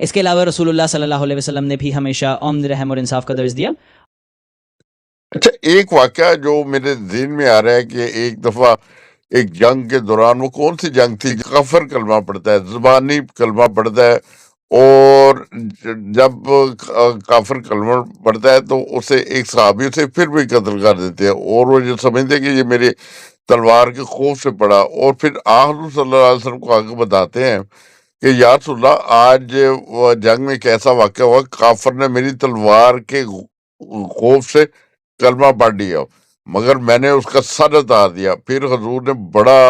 اس کے علاوہ رسول اللہ صلی اللہ علیہ وسلم نے بھی ہمیشہ عمد رحم اور انصاف کا درس دیا. اچھا، ایک واقعہ جو میرے ذہن میں آ رہا ہے کہ ایک دفعہ ایک جنگ کے دوران، وہ کون سی جنگ تھی، کفر کلمہ پڑھتا ہے، زبانی کلمہ پڑھتا ہے، اور جب کافر کلمہ پڑھتا ہے تو اسے ایک صحابی اسے پھر بھی قتل کر دیتے ہیں، اور وہ جو سمجھتے ہیں کہ یہ میرے تلوار کے خوف سے پڑا، اور پھر حضور صلی اللہ علیہ وسلم کو آگے بتاتے ہیں کہ یا رسول اللہ، آج وہ جنگ میں ایک ایسا واقعہ ہوا، کافر نے میری تلوار کے خوف سے کلمہ پڑھ لیا، مگر میں نے اس کا سر اتار دیا. پھر حضور نے بڑا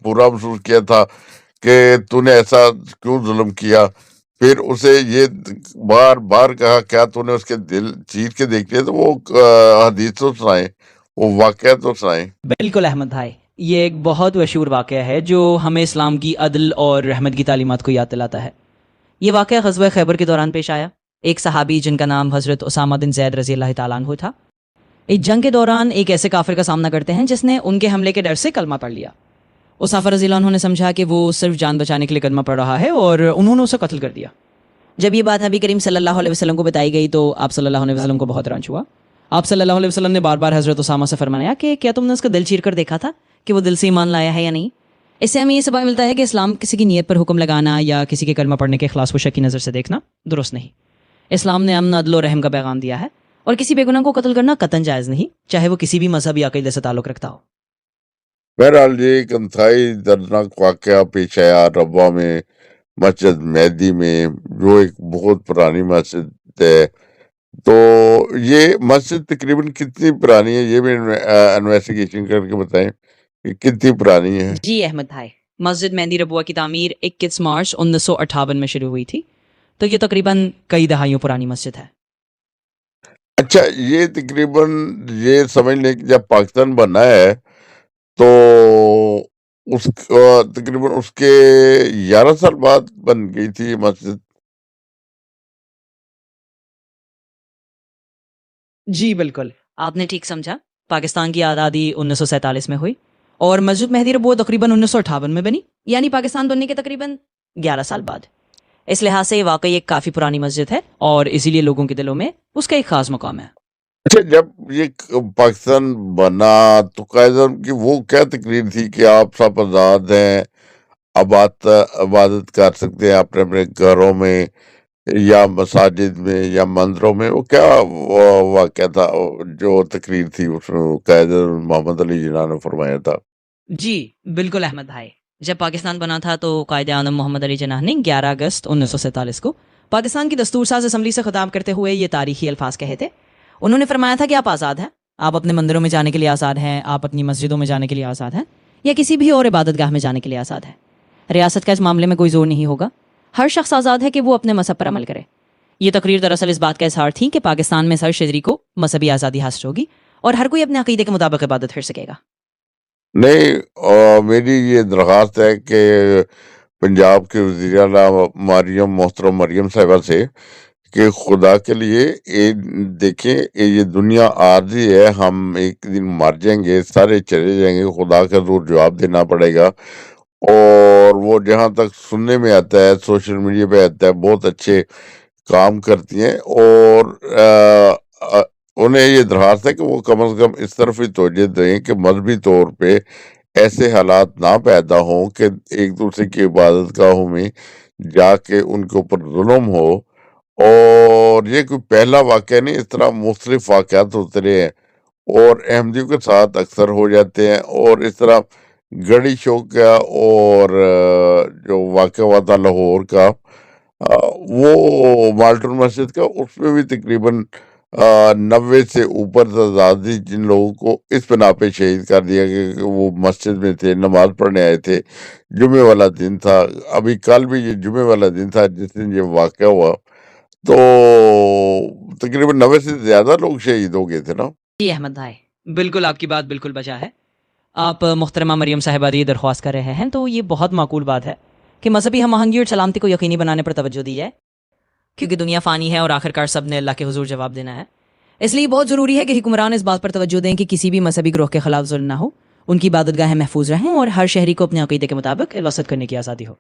برا محسوس کیا تھا کہ تو نے ایسا کیوں ظلم کیا. پھر اسے یہ بار بار کہا، کیا تو نے اس کے دل چیر کے دیکھ لیا؟ تو وہ حدیث تو سنائیں، وہ واقعہ تو سنائیں. بالکل احمد بھائی، یہ ایک بہت مشہور واقعہ ہے جو ہمیں اسلام کی عدل اور رحمت کی تعلیمات کو یاد دلاتا ہے. یہ واقعہ غزوہ خیبر کے دوران پیش آیا. ایک صحابی جن کا نام حضرت اسامہ بن زید رضی اللہ تعالیٰ عنہ تھا، ایک جنگ کے دوران ایک ایسے کافر کا سامنا کرتے ہیں جس نے ان کے حملے کے ڈر سے کلمہ پڑھ لیا. اسامہ رضی اللہ عنہ نے سمجھا کہ وہ صرف جان بچانے کے لیے کلمہ پڑھ رہا ہے، اور انہوں نے اسے قتل کر دیا. جب یہ بات نبی کریم صلی اللہ علیہ وسلم کو بتائی گئی تو آپ صلی اللہ علیہ وسلم کو بہت رنج ہوا. آپ صلی اللہ علیہ وسلم نے بار بار حضرت اسامہ سے فرمایا کہ کیا تم نے اس کا دل چیر کر دیکھا تھا کہ وہ دل سے ایمان لایا ہے یا نہیں. اس سے ہمیں یہ سبق ملتا ہے کہ اسلام کسی کی نیت پر حکم لگانا یا کسی کے کلمہ پڑھنے کے اخلاص کو شک کی نظر سے دیکھنا درست نہیں. اسلام نے امن، عدل و رحم کا پیغام دیا ہے، اور کسی بے گناہ کو قتل کرنا قطعاً جائز نہیں، چاہے وہ کسی بھی مذہب یا عقیدے سے تعلق رکھتا ہو. بہرحال یہ ایک انتہائی دردناک واقعہ پیش آیا ربوہ میں، مسجد مہدی میں، جو ایک بہت پرانی مسجد ہے. تو یہ مسجد تقریباً کتنی پرانی ہے، یہ بھی انویسٹیگیشن کر کے بتائیں کہ کتنی پرانی ہے. جی احمد بھائی، مسجد مہندی ربوہ کی تعمیر 21 مارچ 1958 میں شروع ہوئی تھی، تو یہ تقریباً کئی دہائیوں پرانی مسجد ہے. اچھا، یہ تقریباً یہ سمجھ لیں کہ جب پاکستان بنا ہے تو اس تقریباً اس کے 11 سال بعد بن گئی تھی یہ مسجد. جی بالکل، آپ نے ٹھیک سمجھا. پاکستان کی آزادی 1947 میں ہوئی، اور مسجد مہدی ربوہ تقریباً 1958 میں بنی، یعنی پاکستان بننے کے تقریباً 11 سال بعد. اس لحاظ سے یہ واقعی ایک کافی پرانی مسجد ہے، اور اسی لیے لوگوں کے دلوں میں اس کا ایک خاص مقام ہے. اچھا، جب یہ پاکستان بنا تو قائد اعظم کی وہ کیا تقریر تھی کہ آپ سب آزاد ہیں، عبادت کر سکتے ہیں اپنے اپنے گھروں میں یا مساجد میں یا مندروں میں؟ وہ کیا واقعہ تھا جو تقریر تھی اس میں قائد اعظم محمد علی جناح نے فرمایا تھا؟ جی بالکل احمد بھائی، جب پاکستان بنا تھا تو قائد اعظم محمد علی جناح نے 11 اگست 1947 کو پاکستان کی دستور ساز اسمبلی سے خطاب کرتے ہوئے یہ تاریخی الفاظ کہے تھے. انہوں نے فرمایا تھا کہ آپ آزاد ہیں، آپ اپنے مندروں میں جانے کے لیے آزاد ہیں، آپ اپنی مسجدوں میں جانے کے لیے آزاد ہیں، یا کسی بھی اور عبادت گاہ میں جانے کے لیے آزاد ہیں. ریاست کا اس معاملے میں کوئی زور نہیں ہوگا، ہر شخص آزاد ہے کہ وہ اپنے مذہب پر عمل کرے. یہ تقریر دراصل اس بات کا اظہار تھی کہ پاکستان میں ہر شہری کو مذہبی آزادی حاصل ہوگی، اور ہر کوئی اپنے عقیدے کے مطابق عبادت کر سکے گا. نہیں، میری یہ درخواست ہے کہ پنجاب کے وزیر اعلیٰ محترم مریم صاحبہ سے کہ خدا کے لیے دیکھیں یہ دنیا عارضی ہے، ہم ایک دن مر جائیں گے، سارے چلے جائیں گے، خدا کا زور جواب دینا پڑے گا. اور وہ جہاں تک سننے میں آتا ہے، سوشل میڈیا پہ آتا ہے، بہت اچھے کام کرتی ہیں، اور انہیں یہ درخواست ہے کہ وہ کم از کم اس طرف ہی توجہ دیں کہ مذہبی طور پہ ایسے حالات نہ پیدا ہوں کہ ایک دوسرے کی عبادت گاہوں میں جا کے ان کے اوپر ظلم ہو. اور یہ کوئی پہلا واقعہ نہیں، اس طرح مختلف واقعات ہوتے رہے ہیں، اور احمدیوں کے ساتھ اکثر ہو جاتے ہیں. اور اس طرح گڑی شو کا اور جو واقعہ ہوا تھا لاہور کا، وہ مالٹن مسجد کا، اس میں بھی تقریباً 90 سے اوپر تعداد تھی جن لوگوں کو اس بنا پہ شہید کر دیا گیا کہ وہ مسجد میں تھے، نماز پڑھنے آئے تھے. جمعے والا دن تھا، ابھی کل بھی یہ جمعے والا دن تھا جس دن یہ واقعہ ہوا. تو تقریباً 90 سے زیادہ لوگ شہید ہو گئے تھے نا. جی احمد بھائی، بالکل آپ کی بات بالکل بجا ہے. آپ محترمہ مریم صاحبہ یہ درخواست کر رہے ہیں تو یہ بہت معقول بات ہے کہ مذہبی ہم آہنگی اور سلامتی کو یقینی بنانے پر توجہ دی جائے، کیونکہ دنیا فانی ہے اور آخرکار سب نے اللہ کے حضور جواب دینا ہے. اس لیے بہت ضروری ہے کہ حکمران اس بات پر توجہ دیں کہ کسی بھی مذہبی گروہ کے خلاف ظلم نہ ہو، ان کی عبادت گاہیں محفوظ رہیں، اور ہر شہری کو اپنے عقیدے کے مطابق عبادت کرنے کی آزادی ہو.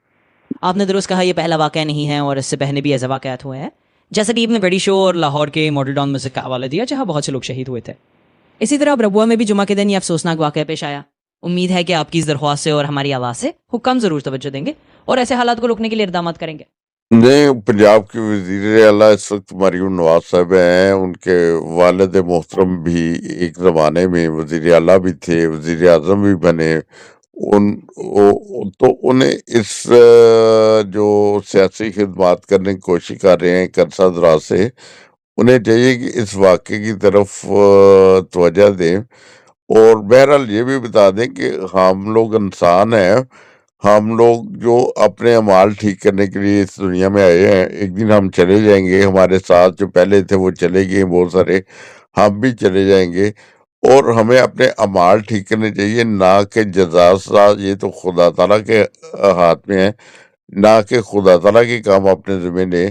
آپ نے درست کہا یہ پہلا واقعہ نہیں ہے اور اس سے پہلے بھی ایسے واقعات ہوئے ہیں، جیسا کہ ابن بڑی شو اور لاہور کے ماڈل ٹاؤن مسجد کا حوالہ دیا جہاں بہت سے لوگ شہید ہوئے تھے۔ اسی طرح اب ربوہ میں بھی جمعہ کے دن یہ افسوسناک واقعہ پیش آیا۔ امید ہے کہ آپ کی اس درخواست سے اور ہماری آواز سے حکام ضرور توجہ دیں گے اور ایسے حالات کو روکنے کے لیے اقدامات کریں گے۔ نہیں، پنجاب کے وزیر اعلیٰ اس وقت مریم نواز صاحب ہیں، ان کے والد محترم بھی ایک زمانے میں وزیر اعلیٰ بھی تھے، وزیر اعظم بھی بنے۔ تو انہیں اس جو سیاسی خدمات کرنے کی کوشش کر رہے ہیں ایک عرصہ دراز سے، انہیں چاہیے کہ اس واقعے کی طرف توجہ دیں، اور بہرحال یہ بھی بتا دیں کہ ہم لوگ انسان ہیں، ہم لوگ جو اپنے اعمال ٹھیک کرنے کے لیے اس دنیا میں آئے ہیں، ایک دن ہم چلے جائیں گے، ہمارے ساتھ جو پہلے تھے وہ چلے گئے بہت سارے، ہم بھی چلے جائیں گے، اور ہمیں اپنے اعمال ٹھیک کرنے چاہیے، نہ کہ جزا، یہ تو خدا تعالیٰ کے ہاتھ میں ہے، نہ کہ خدا تعالیٰ کے کام اپنے ذمہ لیں۔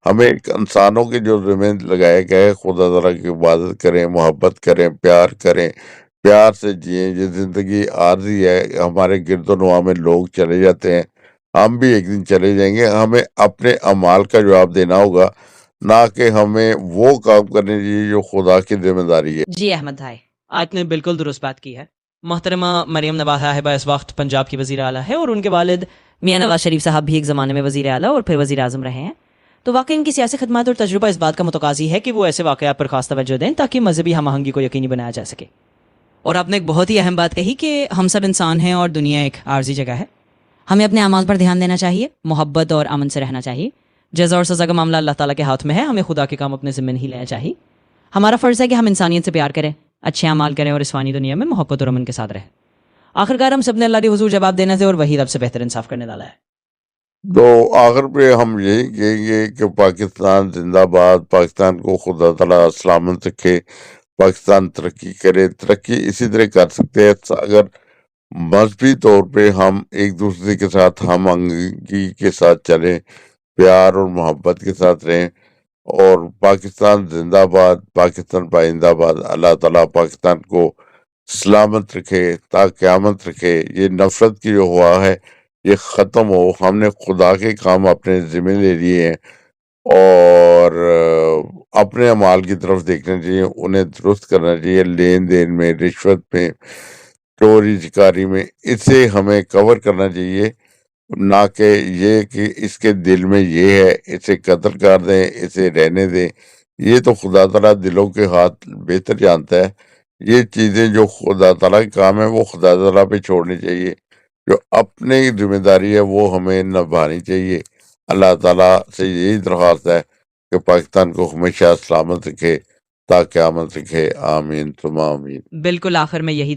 ہمیں ایک انسانوں کے جو ذمہ لگائے گئے، خدا تعالیٰ کی عبادت کریں، محبت کریں، پیار کریں، پیار سے جئیں۔ یہ زندگی عارضی ہے، ہمارے گرد و نواح میں لوگ چلے جاتے ہیں، ہم بھی ایک دن چلے جائیں گے۔ ہمیں اپنے اعمال کا جواب دینا ہوگا، نہ کہ ہمیں وہ کام کرنے چاہیے جو خدا کی ذمہ داری ہے۔ جی احمد بھائی، آپ نے بالکل درست بات کی ہے۔ محترمہ مریم نواز صاحبہ اس وقت پنجاب کی وزیر اعلیٰ ہے اور ان کے والد میاں نواز شریف صاحب بھی ایک زمانے میں وزیر اعلیٰ اور پھر وزیر اعظم رہے ہیں، تو واقعی ان کی سیاسی خدمات اور تجربہ اس بات کا متقاضی ہے کہ وہ ایسے واقعات پر خاص توجہ دیں تاکہ مذہبی ہم آہنگی کو یقینی بنایا جا سکے۔ اور آپ نے ایک بہت ہی اہم بات کہی کہ ہم سب انسان ہیں اور دنیا ایک عارضی جگہ ہے، ہمیں اپنے اعمال پر دھیان دینا چاہیے، محبت اور امن سے رہنا چاہیے۔ جزا اور سزا کا معاملہ اللہ تعالیٰ کے ہاتھ میں ہے، ہمیں خدا کے کام اپنے ذمہ نہیں لینا چاہیے۔ ہمارا فرض ہے کہ ہم انسانیت سے پیار کریں، اچھے اعمال کریں اور اس فانی دنیا میں محبت اور امن کے ساتھ رہیں۔ آخرکار ہم سب نے اللہ کے حضور جواب دینا تھے اور وہی رب سے بہتر انصاف کرنے والا ہے۔ تو آخر پہ ہم یہی کہیں گے کہ پاکستان زندہ باد، پاکستان کو خدا تعالیٰ سلامت رکھے، پاکستان ترقی کرے۔ ترقی اسی طرح کر سکتے ہیں اگر مذہبی طور پہ ہم ایک دوسرے کے ساتھ ہم آہنگی کے ساتھ چلیں، پیار اور محبت کے ساتھ رہیں۔ اور پاکستان زندہ باد، پاکستان پائندہ باد۔ اللہ تعالیٰ پاکستان کو سلامت رکھے، تا قیامت رکھے۔ یہ نفرت کی جو ہوا ہے یہ ختم ہو۔ ہم نے خدا کے کام اپنے ذمہ لے لیے ہیں، اور اپنے اعمال کی طرف دیکھنا چاہیے، انہیں درست کرنا چاہیے۔ لین دین میں، رشوت میں، چوری چکاری میں، اسے ہمیں کور کرنا چاہیے، نہ کہ یہ کہ اس کے دل میں یہ ہے اسے قتل کر دیں، اسے رہنے دیں۔ یہ تو خدا تعالیٰ دلوں کے ہاتھ بہتر جانتا ہے۔ یہ چیزیں جو خدا تعالیٰ کے کام ہے وہ خدا تعالیٰ پہ چھوڑنی چاہیے، جو اپنی ذمہ داری ہے وہ ہمیں نبھانی چاہیے۔ اللہ تعالیٰ سے یہی درخواست ہے کہ پاکستان کو ہمیشہ سلامت رکھے، تا قیامت رکھے۔ آمین ثم آمین۔ بالکل آخر میں یہی دعا